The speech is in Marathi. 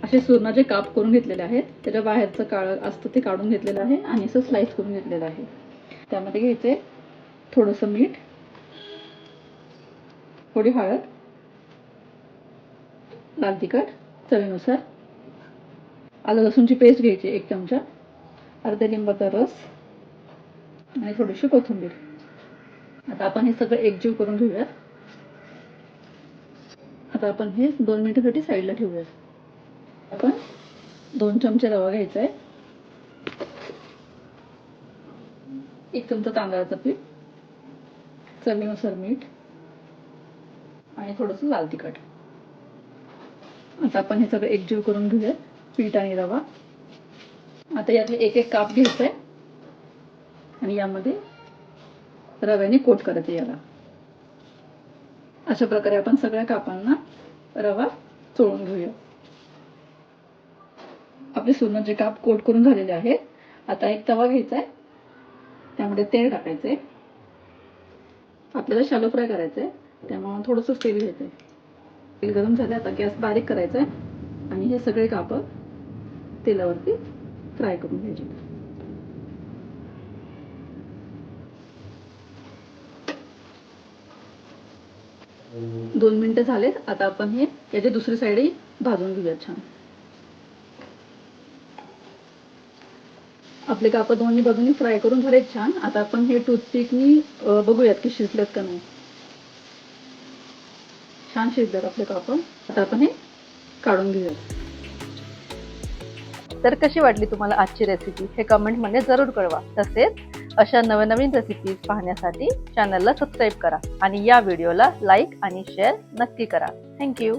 असे सुरणाचे काप करून घेतलेले आहेत. त्याच्या बाहेरचं काळं असतं ते काढून घेतलेलं आहे आणि असं स्लाइस करून घेतलेलं आहे. त्यामध्ये घ्यायचे थोडंसं मीठ, थोडी हळद, लाल तिखट चवीनुसार, आलं लसूणची पेस्ट घ्यायची 1 चमचा, अर्ध्या लिंबाचा रस आणि थोडीशी कोथिंबीर. आता आपण हे सगळं एकजीव करून घेऊया. आता आपण हे 2 मिनिटांसाठी साईडला ठेवूया. आपण 2 चमचे रवा घ्यायचा आहे, 1 चमचा तांदळाचं पीठ, चवीनुसार मीठ आणि थोडंसं लाल तिखट. आता आपण हे सगळं एकजीव करून घेऊया, पीठ आणि रवा. आता यातले एक काप घ्यायचा आहे आणि यामध्ये रव्याने कोट करायचं याला. अशा प्रकारे आपण सगळ्या कापांना रवा चोळून घेऊया. आपले सुरणाचे काप कोट करून झालेले आहेत. आता एक तवा घ्यायचा आहे, त्यामध्ये तेल टाकायचंय. आपल्याला शॅलो फ्राय करायचं आहे, त्यामुळे थोडंसं तेल घ्यायचं आहे. तेल गरम झालं, आता गॅस बारीक करायचा आहे आणि हे सगळे काप तेलावरती फ्राय करून घ्यायचे. 2 मिनिटं झालेत. आता आपण हे याची दुसरी साईडही भाजून घेऊया छान. आपले काप दोन्ही बाजूनी फ्राय करून झालेत छान. आता आपण हे टूथपिकनी बघूयात की शिजलेत का नाही. छान शिजलेत आपले काप. आता आपण हे काढून घेऊया. तर कशी वाटली तुम्हाला आजची रेसिपी हे कमेंटमध्ये जरूर कळवा. तसेच अशा नवनवीन रेसिपीज पाहण्यासाठी चॅनलला सबस्क्राईब करा आणि या व्हिडिओला लाईक आणि शेअर नक्की करा. थँक्यू.